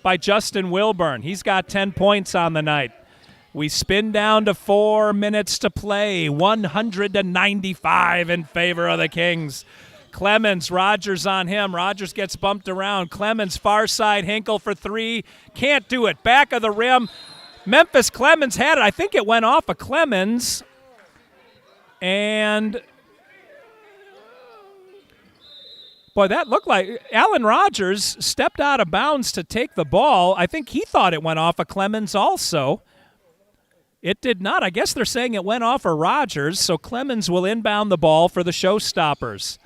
by Justin Wilburn. He's got 10 points on the night. We spin down to 4 minutes to play, 100-95 in favor of the Kings. Clemens, Rogers on him. Rogers gets bumped around. Clemens, far side, Hinkle for three. Can't do it. Back of the rim. Memphis, Clemens had it. I think it went off of Clemens. And, boy, that looked like Alan Rogers stepped out of bounds to take the ball. I think he thought it went off of Clemens also. It did not. I guess they're saying it went off of Rogers, so Clemens will inbound the ball for the Showstoppers.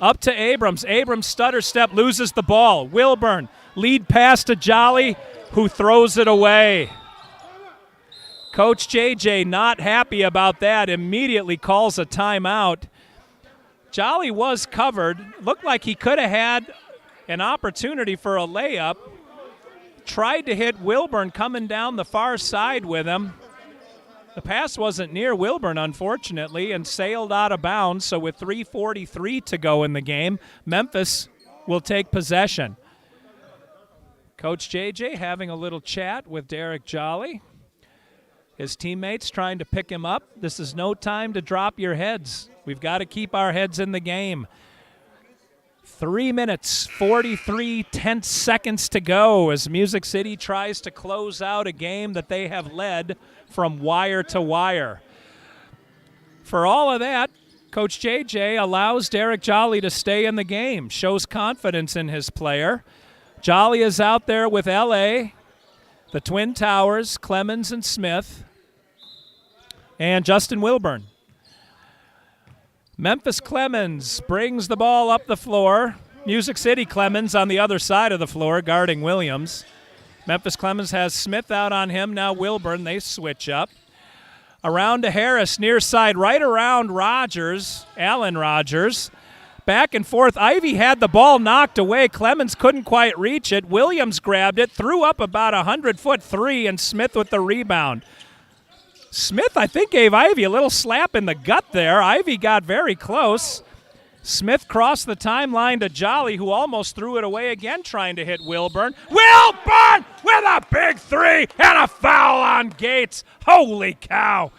Up to Abrams. Abrams stutter step, loses the ball. Wilburn, lead pass to Jolly, who throws it away. Coach JJ not happy about that, immediately calls a timeout. Jolly was covered. Looked like he could have had an opportunity for a layup. Tried to hit Wilburn coming down the far side with him. The pass wasn't near Wilburn, unfortunately, and sailed out of bounds. So with 3:43 to go in the game, Memphis will take possession. Coach JJ having a little chat with Derek Jolly. His teammates trying to pick him up. This is no time to drop your heads. We've got to keep our heads in the game. 3 minutes, 43 tenth seconds to go as Music City tries to close out a game that they have led from wire to wire. For all of that, Coach JJ allows Derek Jolly to stay in the game, shows confidence in his player. Jolly is out there with LA, the Twin Towers, Clemens and Smith, and Justin Wilburn. Memphis Clemens brings the ball up the floor. Music City Clemens on the other side of the floor guarding Williams. Memphis Clemens has Smith out on him. Now Wilburn, they switch up. Around to Harris, near side, right around Rogers, Alan Rogers. Back and forth. Ivy had the ball knocked away. Clemens couldn't quite reach it. Williams grabbed it, threw up about a 100-foot three, and Smith with the rebound. Smith, I think, gave Ivy a little slap in the gut there. Ivy got very close. Smith crossed the timeline to Jolly, who almost threw it away again, trying to hit Wilburn. Wilburn with a big three and a foul on Gates. Holy cow.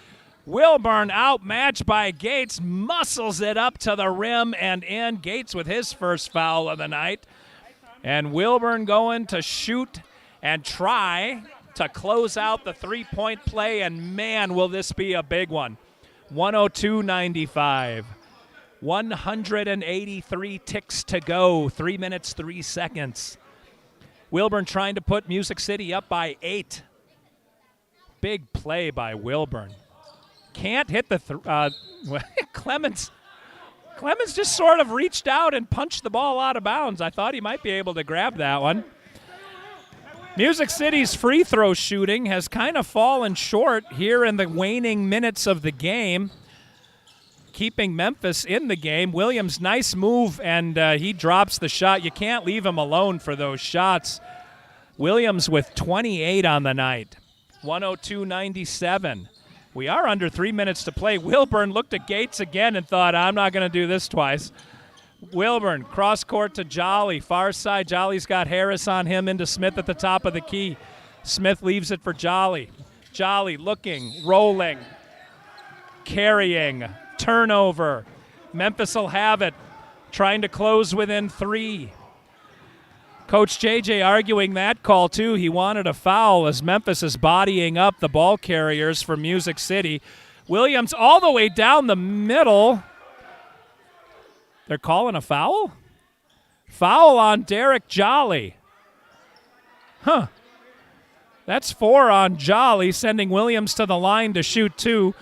Wilburn outmatched by Gates, muscles it up to the rim and in. Gates with his first foul of the night. And Wilburn going to shoot and try to close out the three-point play, and man, will this be a big one. 102-95. 183 ticks to go. 3 minutes, 3 seconds. Wilburn trying to put Music City up by 8. Big play by Wilburn. Can't hit the Clemens just sort of reached out and punched the ball out of bounds. I thought he might be able to grab that one. Music City's free throw shooting has kind of fallen short here in the waning minutes of the game, keeping Memphis in the game. Williams, nice move, and he drops the shot. You can't leave him alone for those shots. Williams with 28 on the night, 102-97. We are under 3 minutes to play. Wilburn looked at Gates again and thought, I'm not going to do this twice. Wilburn, cross court to Jolly, far side. Jolly's got Harris on him into Smith at the top of the key. Smith leaves it for Jolly. Jolly looking, rolling, carrying, turnover. Memphis will have it, trying to close within 3. Coach JJ arguing that call too. He wanted a foul as Memphis is bodying up the ball carriers for Music City. Williams all the way down the middle. They're calling a foul? Foul on Derek Jolly. Huh. That's 4 on Jolly, sending Williams to the line to shoot 2.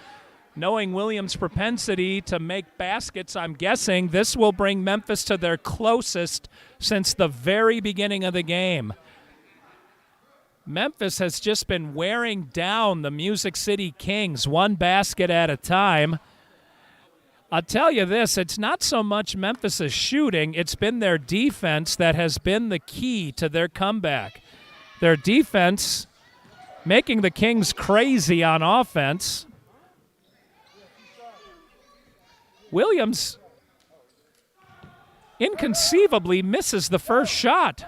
Knowing Williams' propensity to make baskets, I'm guessing this will bring Memphis to their closest since the very beginning of the game. Memphis has just been wearing down the Music City Kings, one basket at a time. I'll tell you this, it's not so much Memphis' shooting, it's been their defense that has been the key to their comeback. Their defense making the Kings crazy on offense. Williams inconceivably misses the first shot.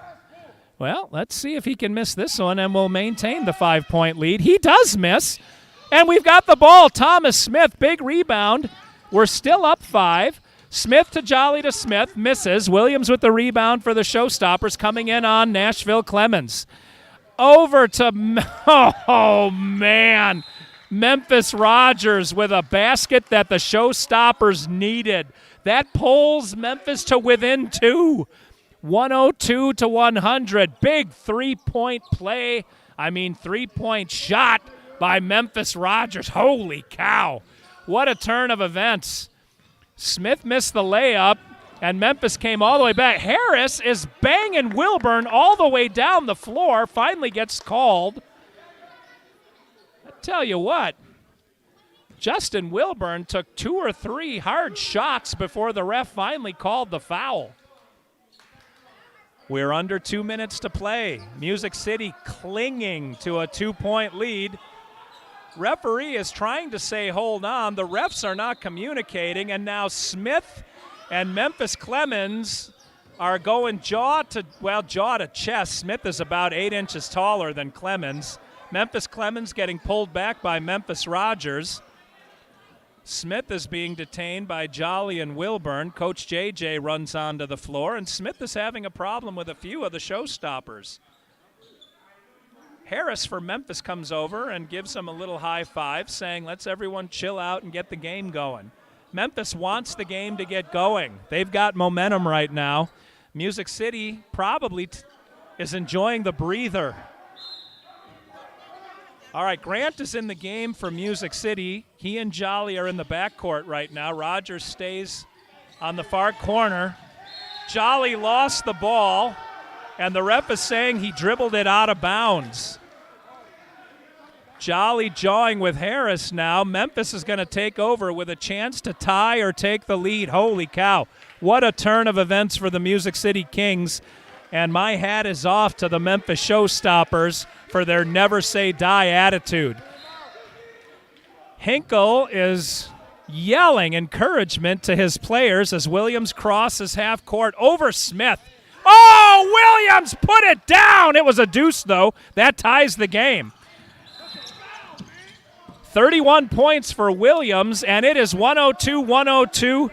Well, let's see if he can miss this one, and we'll maintain the 5-point lead. He does miss, and we've got the ball. Thomas Smith, big rebound. We're still up 5. Smith to Jolly to Smith, misses. Williams with the rebound for the Showstoppers, coming in on Nashville Clemens. Over to, oh, man. Memphis Rogers with a basket that the Showstoppers needed. That pulls Memphis to within 2. 102 to 100. Big three-point play. Three-point shot by Memphis Rogers. Holy cow. What a turn of events. Smith missed the layup, and Memphis came all the way back. Harris is banging Wilburn all the way down the floor. Finally gets called. I tell you what, Justin Wilburn took 2 or 3 hard shots before the ref finally called the foul. We're under 2 minutes to play. Music City clinging to a 2-point lead. Referee is trying to say hold on. The refs are not communicating, and now Smith and Memphis Clemens are going jaw to chest. Smith is about 8 inches taller than Clemens. Memphis Clemens getting pulled back by Memphis Rogers. Smith is being detained by Jolly and Wilburn. Coach JJ runs onto the floor, and Smith is having a problem with a few of the Showstoppers. Harris for Memphis comes over and gives him a little high five, saying, let's everyone chill out and get the game going. Memphis wants the game to get going. They've got momentum right now. Music City probably is enjoying the breather. All right, Grant is in the game for Music City. He and Jolly are in the backcourt right now. Rogers stays on the far corner. Jolly lost the ball, and the ref is saying he dribbled it out of bounds. Jolly jawing with Harris now. Memphis is going to take over with a chance to tie or take the lead. Holy cow. What a turn of events for the Music City Kings. And my hat is off to the Memphis Showstoppers for their never-say-die attitude. Hinkle is yelling encouragement to his players as Williams crosses half court over Smith. Oh, Williams put it down. It was a deuce, though. That ties the game. 31 points for Williams, and it is 102-102.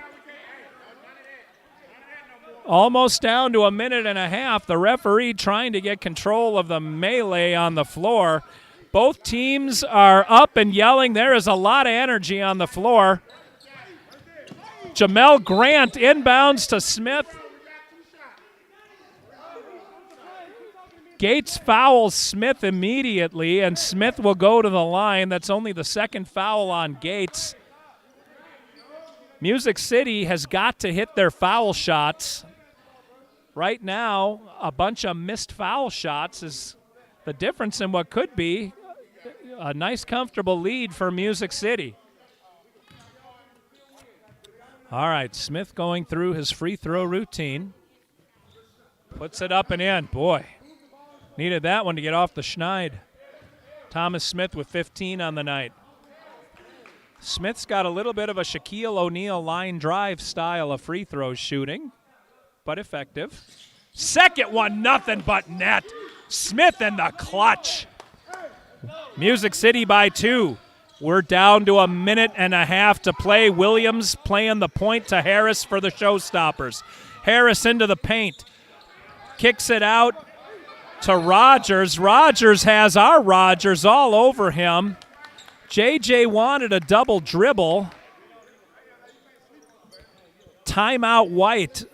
Almost down to a minute and a half. The referee trying to get control of the melee on the floor. Both teams are up and yelling. There is a lot of energy on the floor. Jamel Grant inbounds to Smith. Gates fouls Smith immediately, and Smith will go to the line. That's only the second foul on Gates. Music City has got to hit their foul shots. Right now, a bunch of missed foul shots is the difference in what could be a nice, comfortable lead for Music City. All right, Smith going through his free throw routine. Puts it up and in. Boy, needed that one to get off the schneid. Thomas Smith with 15 on the night. Smith's got a little bit of a Shaquille O'Neal line drive style of free throws shooting, but effective. Second one, nothing but net. Smith in the clutch. Music City by 2. We're down to a minute and a half to play. Williams playing the point to Harris for the Showstoppers. Harris into the paint. Kicks it out to Rogers. Rogers has our Rogers all over him. JJ wanted a double dribble. Timeout White.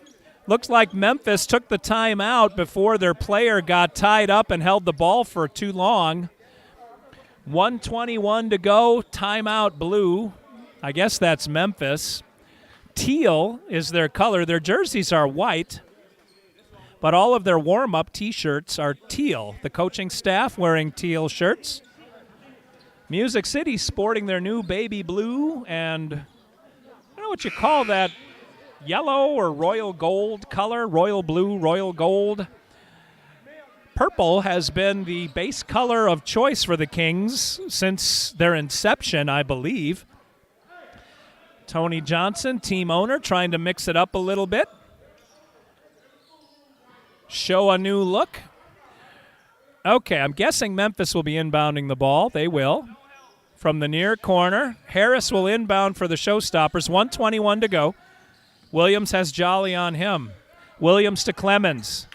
Looks like Memphis took the timeout before their player got tied up and held the ball for too long. 1:21 to go. Timeout Blue. I guess that's Memphis. Teal is their color. Their jerseys are white, but all of their warm-up T-shirts are teal. The coaching staff wearing teal shirts. Music City sporting their new baby blue and I don't know what you call that, yellow or royal gold color, royal blue, royal gold. Purple has been the base color of choice for the Kings since their inception, I believe. Tony Johnson, team owner, trying to mix it up a little bit. Show a new look. Okay, I'm guessing Memphis will be inbounding the ball. They will. From the near corner, Harris will inbound for the Showstoppers. 1:21 to go. Williams has Jolly on him. Williams to Clemens.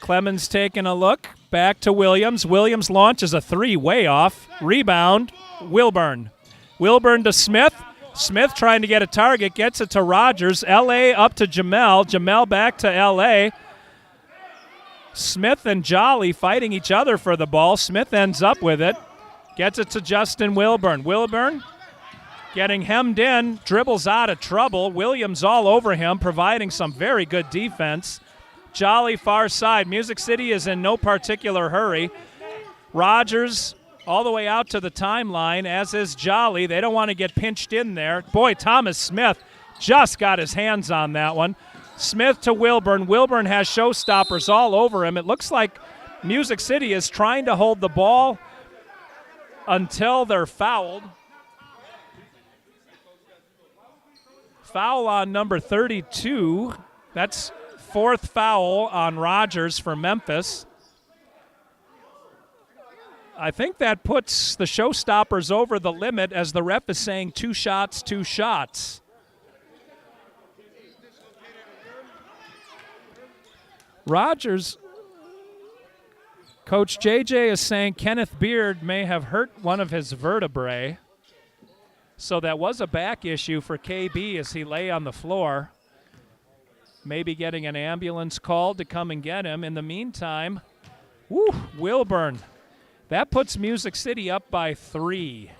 Clemens taking a look. Back to Williams. Williams launches a three, way off. Rebound, Wilburn. Wilburn to Smith. Smith trying to get a target. Gets it to Rogers. L.A. up to Jamel. Jamel back to L.A. Smith and Jolly fighting each other for the ball. Smith ends up with it. Gets it to Justin Wilburn. Wilburn getting hemmed in. Dribbles out of trouble. Williams all over him, providing some very good defense. Jolly far side. Music City is in no particular hurry. Rogers all the way out to the timeline, as is Jolly. They don't want to get pinched in there. Boy, Thomas Smith just got his hands on that one. Smith to Wilburn. Wilburn has Showstoppers all over him. It looks like Music City is trying to hold the ball until they're fouled. Foul on number 32. That's fourth foul on Rogers for Memphis. I think that puts the Showstoppers over the limit, as the ref is saying 2 shots, 2 shots. Rogers, Coach JJ is saying Kenneth Beard may have hurt one of his vertebrae. So that was a back issue for KB as he lay on the floor. Maybe getting an ambulance called to come and get him. In the meantime, Wilburn. That puts Music City up by 3.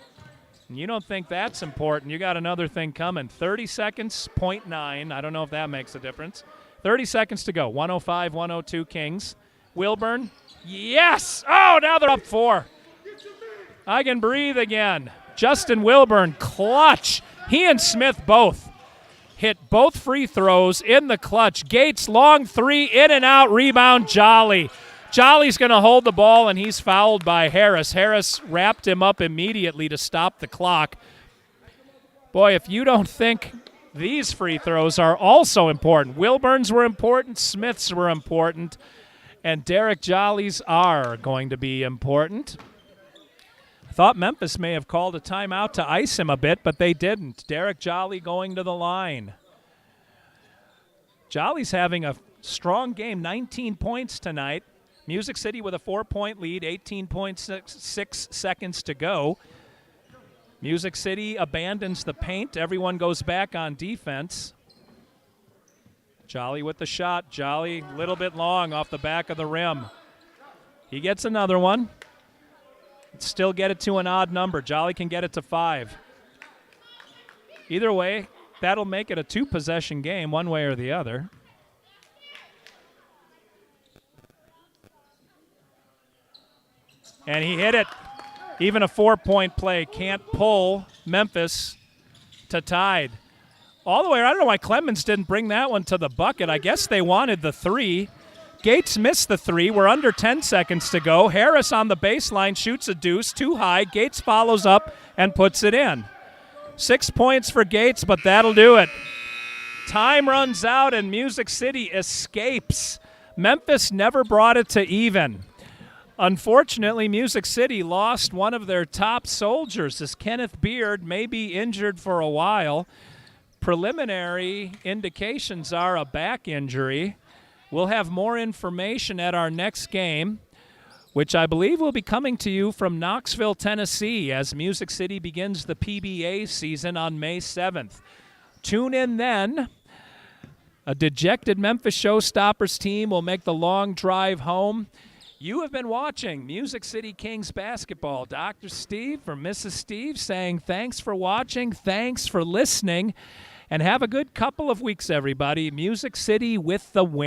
And you don't think that's important. You got another thing coming. 30 seconds, 0.9. I don't know if that makes a difference. 30 seconds to go. 105-102 Kings. Wilburn. Yes! Oh, now they're up 4. I can breathe again. Justin Wilburn, clutch. He and Smith both hit both free throws in the clutch. Gates, long three, in and out, rebound, Jolly. Jolly's going to hold the ball, and he's fouled by Harris. Harris wrapped him up immediately to stop the clock. Boy, if you don't think these free throws are also important. Wilburn's were important, Smith's were important, and Derek Jolly's are going to be important. I thought Memphis may have called a timeout to ice him a bit, but they didn't. Derek Jolly going to the line. Jolly's having a strong game, 19 points tonight. Music City with a 4-point lead, 18.6 seconds to go. Music City abandons the paint. Everyone goes back on defense. Jolly with the shot. Jolly a little bit long off the back of the rim. He gets another one. Still get it to an odd number. Jolly can get it to 5. Either way, that'll make it a 2-possession game, one way or the other. And he hit it. Even a 4-point play can't pull Memphis to tied. All the way, I don't know why Clemens didn't bring that one to the bucket. I guess they wanted the 3. Gates missed the 3. We're under 10 seconds to go. Harris on the baseline shoots a deuce, too high. Gates follows up and puts it in. 6 points for Gates, but that'll do it. Time runs out and Music City escapes. Memphis never brought it to even. Unfortunately, Music City lost one of their top soldiers, as Kenneth Beard may be injured for a while. Preliminary indications are a back injury. We'll have more information at our next game, which I believe will be coming to you from Knoxville, Tennessee, as Music City begins the PBA season on May 7th. Tune in then. A dejected Memphis Showstoppers team will make the long drive home. You have been watching Music City Kings basketball. Dr. Steve from Mrs. Steve saying thanks for watching, thanks for listening, and have a good couple of weeks, everybody. Music City with the win.